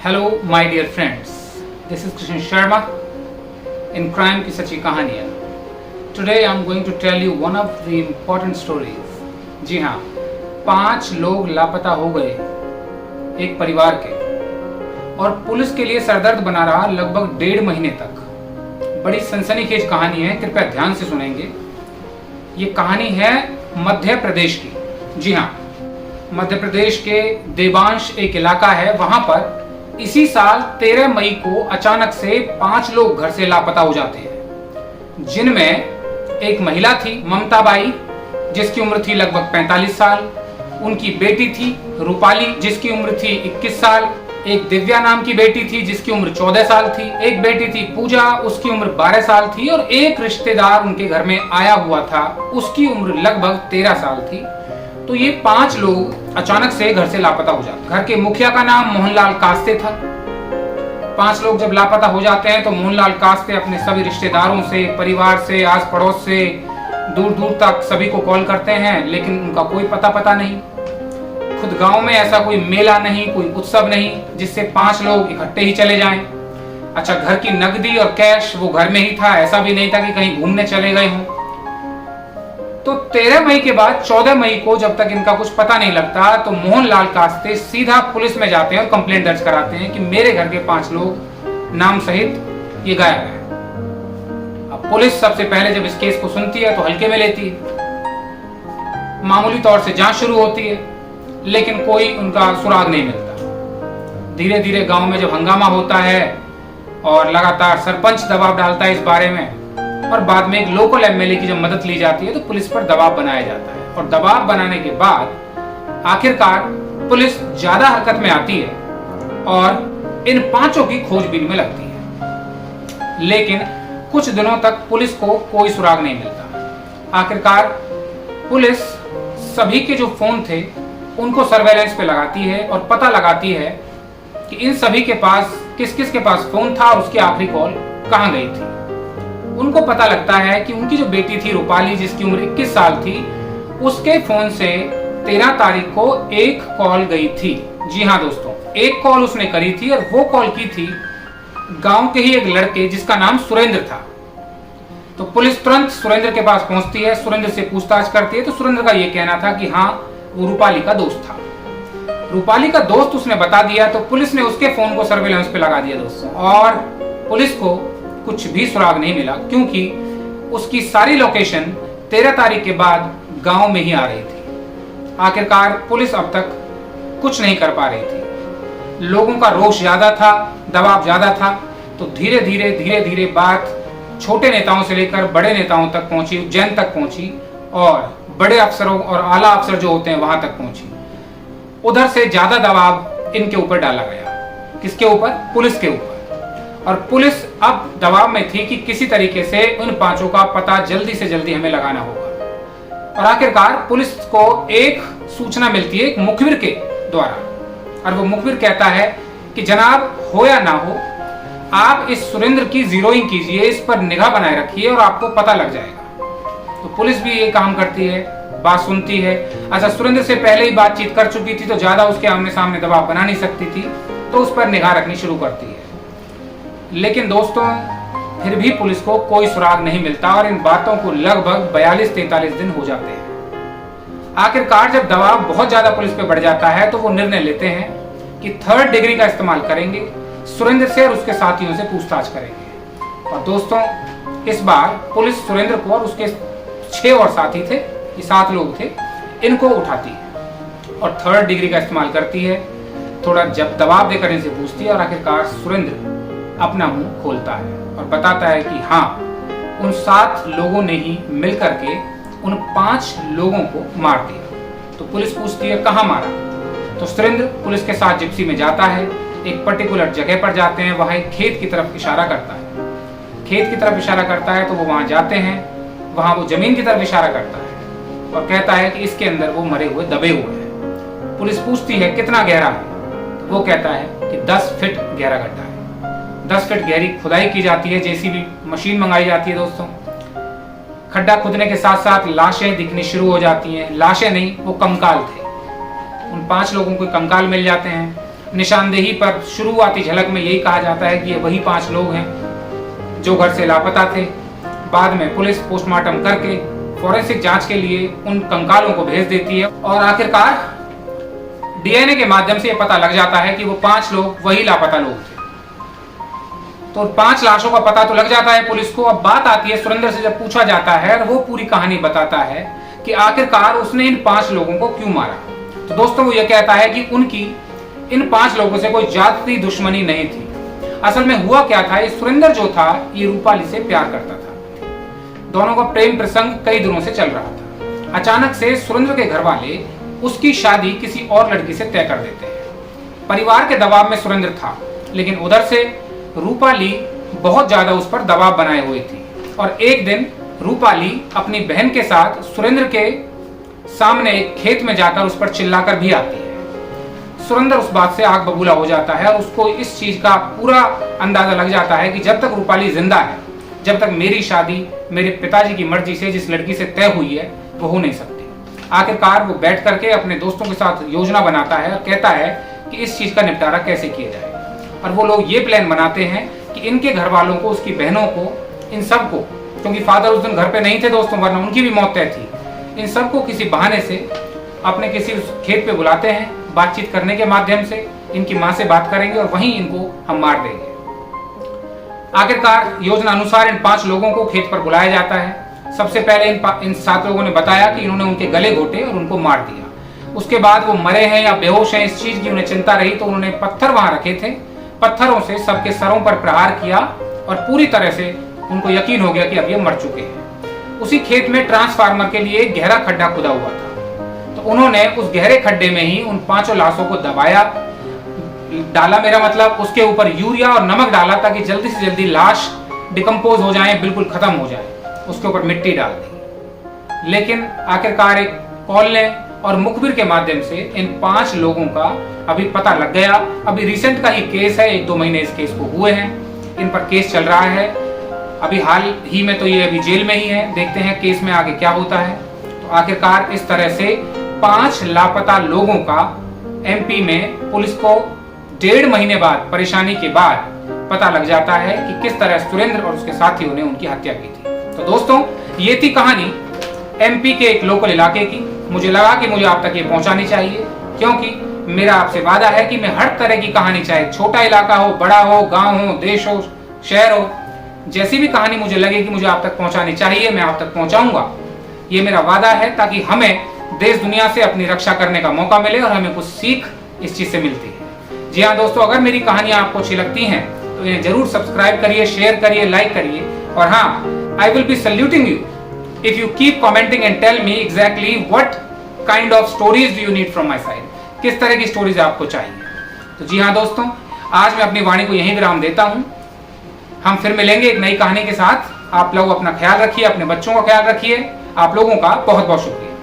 Hello my dear friends, this is Krishna Sharma in Crime की सच्ची कहानियाँ. Today I am going to tell you one of the important stories. जी हाँ, 5 लोग लापता हो गए एक परिवार के, और पुलिस के लिए सरदर्द बना रहा लगभग 1.5 महीने तक. बड़ी सनसनीखेज कहानी है, कृपया ध्यान से सुनेंगे. ये कहानी है मध्य प्रदेश की. जी हाँ, मध्य प्रदेश के देवांश एक इलाका है. वहां पर इसी साल 13 मई को अचानक से 5 लोग घर से लापता हो जाते हैं, जिनमें एक महिला थी ममता बाई, जिसकी उम्र थी लगभग 45 साल. उनकी बेटी थी रूपाली, जिसकी उम्र थी 21 साल. एक दिव्या नाम की बेटी थी जिसकी उम्र 14 साल थी. एक बेटी थी पूजा, उसकी उम्र 12 साल थी. और एक रिश्तेदार उनके घर में आया हुआ था, उसकी उम्र लगभग 13 साल थी. तो ये 5 लोग अचानक से घर से लापता हो जाते. घर के मुखिया का नाम मोहनलाल कास्ते था. 5 लोग जब लापता हो जाते हैं तो मोहनलाल कास्ते अपने सभी रिश्तेदारों से, परिवार से, आस पड़ोस से, दूर दूर तक सभी को कॉल करते हैं, लेकिन उनका कोई पता नहीं. खुद गांव में ऐसा कोई मेला नहीं, कोई उत्सव नहीं जिससे 5 लोग इकट्ठे ही चले जाएं. अच्छा, घर की नकदी और कैश वो घर में ही था, ऐसा भी नहीं था कि कहीं घूमने चले गए हों. तो 13 मई के बाद 14 मई को जब तक इनका कुछ पता नहीं लगता, तो मोहनलाल कास्ते सीधा पुलिस में जाते हैं और कंप्लेंट दर्ज कराते हैं कि मेरे घर के 5 लोग नाम सहित ये गायब है. अब पुलिस सबसे पहले जब इस केस को सुनती है तो हल्के में लेती है. मामूली तौर से जांच शुरू होती है, लेकिन कोई उनका सुराग नहीं मिलता. धीरे धीरे गांव में जब हंगामा होता है और लगातार सरपंच दबाव डालता है इस बारे में, और बाद में एक लोकल एमएलए की जब मदद ली जाती है तो पुलिस पर दबाव बनाया जाता है. और दबाव बनाने के बाद आखिरकार पुलिस ज्यादा हरकत में आती है और इन 5 की खोजबीन में लगती है. लेकिन कुछ दिनों तक पुलिस को कोई सुराग नहीं मिलता. आखिरकार पुलिस सभी के जो फोन थे उनको सर्वेलेंस पे लगाती है और पता लगाती है कि इन सभी के पास किस किस के पास फोन था और उसकी आखिरी कॉल कहां गई थी. उनको पता लगता है कि उनकी जो बेटी थी रूपाली, जिसकी उम्र 21 साल थी, उसके फोन से 13 तारीख को एक कॉल गई थी. जी हाँ दोस्तों, एक कॉल उसने करी थी और वो कॉल की थी गांव के ही एक लड़के जिसका नाम सुरेंद्र था. तो पुलिस तुरंत सुरेंद्र के पास पहुंचती है, सुरेंद्र से पूछताछ करती है. तो सुरेंद्र का ये कहना था कि हाँ, वो रूपाली का दोस्त था. रूपाली का दोस्त उसने बता दिया, तो पुलिस ने उसके फोन को सर्वेलेंस पे लगा दिया दोस्तों. और पुलिस को कुछ भी सुराग नहीं मिला, क्योंकि उसकी सारी लोकेशन 13 तारीख के बाद गांव में ही आ रही थी. आखिरकार पुलिस अब तक कुछ नहीं कर पा रही थी. लोगों का रोष ज्यादा था, दबाव ज्यादा था. तो धीरे धीरे बात छोटे नेताओं से लेकर बड़े नेताओं तक पहुंची, उज्जैन तक पहुंची, और बड़े अफसरों और आला अफसर जो होते हैं वहां तक पहुंची. उधर से ज्यादा दबाव इनके ऊपर डाला गया. किसके ऊपर? पुलिस के ऊपर. और पुलिस अब दबाव में थी कि किसी तरीके से उन 5 का पता जल्दी से जल्दी हमें लगाना होगा. और आखिरकार पुलिस को एक सूचना मिलती है एक मुखबिर के द्वारा, और वो मुखबिर कहता है कि जनाब, हो या ना हो, आप इस सुरेंद्र की जीरोइंग कीजिए, इस पर निगाह बनाए रखिए और आपको पता लग जाएगा. तो पुलिस भी ये काम करती है, बात सुनती है. अच्छा, सुरेंद्र से पहले ही बातचीत कर चुकी थी, तो ज्यादा उसके आमने सामने दबाव बना नहीं सकती थी, तो उस पर निगाह रखनी शुरू करती है. लेकिन दोस्तों, फिर भी पुलिस को कोई सुराग नहीं मिलता और इन बातों को लगभग 42-43 दिन हो जाते हैं. आखिरकार जब दबाव बहुत ज्यादा पुलिस पे बढ़ जाता है, तो वो निर्णय लेते हैं कि 3rd डिग्री का इस्तेमाल करेंगे, सुरेंद्र से और उसके साथियों से पूछताछ करेंगे. और दोस्तों, इस बार पुलिस सुरेंद्र को और उसके 6 और साथी थे, ये 7 लोग थे, इनको उठाती है और 3rd डिग्री का इस्तेमाल करती है. थोड़ा जब दबाव देकर इनसे पूछती है, और आखिरकार सुरेंद्र अपना मुंह खोलता है और बताता है कि हाँ, उन 7 लोगों ने ही मिलकर के उन 5 लोगों को मार दिया. तो पुलिस पूछती है कहाँ मारा. तो सुरेंद्र पुलिस के साथ जिप्सी में जाता है, एक पर्टिकुलर जगह पर जाते हैं, वहां एक खेत की तरफ इशारा करता है. खेत की तरफ इशारा करता है तो वो वहां जाते हैं. वहां वो जमीन की तरफ इशारा करता है और कहता है कि इसके अंदर वो मरे हुए दबे हुए हैं. पुलिस पूछती है कितना गहरा है. तो वो कहता है कि 10 फीट गहरा गड्ढा है. 10 फीट गहरी खुदाई की जाती है, जेसीबी मशीन मंगाई जाती है दोस्तों. खड्डा खुदने के साथ साथ लाशें दिखनी शुरू हो जाती हैं. लाशें नहीं, वो कंकाल थे. उन 5 लोगों को कंकाल मिल जाते हैं. निशानदेही पर शुरुआती झलक में यही कहा जाता है कि ये वही 5 लोग हैं जो घर से लापता थे। बाद में पुलिस पोस्टमार्टम करके फॉरेंसिक जांच के लिए उन कंकालों को भेज देती है और आखिरकार डीएनए के माध्यम से ये पता लग जाता है कि वो 5 लोग वही लापता लोग थे। तो 5 लाशों का पता तो लग जाता है पुलिस को। अब बात आती है सुरेंद्र से जब पूछा जाता है और वो पूरी कहानी बताता है कि आखिरकार उसने इन 5 लोगों को क्यों मारा। तो दोस्तों वो ये कहता है कि उनकी इन 5 लोगों से कोई जाति दुश्मनी नहीं थी। असल में हुआ क्या था, ये सुरेंद्र जो था ये रूपाली से प्यार करता था। दोनों का प्रेम प्रसंग कई दिनों से चल रहा था। अचानक से सुरेंद्र के घर वाले उसकी शादी किसी और लड़की से तय कर देते हैं। परिवार के दबाव में सुरेंद्र था, लेकिन उधर से रूपाली बहुत ज्यादा उस पर दबाव बनाए हुई थी। और एक दिन रूपाली अपनी बहन के साथ सुरेंद्र के सामने एक खेत में जाकर उस पर चिल्लाकर भी आती है। सुरेंद्र उस बात से आग बबूला हो जाता है और उसको इस चीज का पूरा अंदाजा लग जाता है कि जब तक रूपाली जिंदा है, जब तक मेरी शादी मेरे पिताजी की मर्जी से जिस लड़की से तय हुई है वो हो नहीं सकती। आखिरकार वो बैठ करके अपने दोस्तों के साथ योजना बनाता है और कहता है कि इस चीज का निपटारा कैसे किया जाए। और वो लोग ये प्लान बनाते हैं कि इनके घर वालों को, उसकी बहनों को, इन सबको, क्योंकि फादर उस दिन घर पे नहीं थे दोस्तों, वरना उनकी भी मौत तय थी, इन सबको किसी बहाने से अपने किसी खेत पे बुलाते हैं। बातचीत करने के माध्यम से इनकी माँ से बात करेंगे और वहीं इनको हम मार देंगे। आखिरकार योजना अनुसार इन 5 लोगों को खेत पर बुलाया जाता है। सबसे पहले इन 7 लोगों ने बताया कि इन्होंने उनके गले घोटे और उनको मार दिया। उसके बाद वो मरे हैं या बेहोश हैं इस चीज की उन्हें चिंता रही, तो उन्होंने पत्थर वहां रखे थे, पत्थरों से सबके सरों पर प्रहार किया और पूरी तरह से उनको यकीन हो गया कि अब ये मर चुके हैं। उसी खेत में ट्रांसफार्मर के लिए एक गहरा खड्डा खुदा हुआ था, तो उन्होंने उस गहरे खड्डे में ही उन 5 लाशों को दबाया, डाला, मेरा मतलब उसके ऊपर यूरिया और नमक डाला ताकि जल्दी से जल्दी लाश डिकम्पोज हो जाए, बिल्कुल खत्म हो जाए। उसके ऊपर मिट्टी डाल दी। लेकिन आखिरकार एक कॉल ने और मुखबिर के माध्यम से इन 5 लोगों का अभी पता लग गया। अभी रिसेंट का ही केस है, 1-2 महीने इस केस को हुए हैं, इन पर केस चल रहा है। अभी हाल ही में तो ये अभी जेल में ही है, देखते हैं केस में आगे क्या होता है। तो आखिरकार इस तरह से 5 लापता लोगों का एमपी में पुलिस को 1.5 महीने बाद, परेशानी के बाद पता लग जाता है कि किस तरह सुरेंद्र और उसके साथियों ने उनकी हत्या की थी। तो दोस्तों ये थी कहानी एमपी के एक लोकल इलाके की। मुझे लगा कि मुझे आप तक ये पहुंचानी चाहिए, क्योंकि मेरा आपसे वादा है कि मैं हर तरह की कहानी, चाहे छोटा इलाका हो, बड़ा हो, गांव हो, देश हो, शहर हो, जैसी भी कहानी मुझे लगे कि मुझे आप तक पहुंचानी चाहिए, मैं आप तक पहुंचाऊंगा। ये मेरा वादा है, ताकि हमें देश दुनिया से अपनी रक्षा करने का मौका मिले और हमें कुछ सीख इस चीज से मिलती है। जी हाँ दोस्तों, अगर मेरी कहानियां आपको अच्छी लगती हैं तो इन्हें जरूर सब्सक्राइब करिए, शेयर करिए, लाइक करिए। और हाँ, I will be saluting you if you keep commenting and tell me exactly what kind of stories do you need from my side. किस तरह की स्टोरीज आपको चाहिए। तो जी हाँ दोस्तों, आज मैं अपनी वाणी को यहीं विराम देता हूँ। हम फिर मिलेंगे एक नई कहानी के साथ। आप लोग अपना ख्याल रखिए, अपने बच्चों का ख्याल रखिए। आप लोगों का बहुत बहुत शुक्रिया।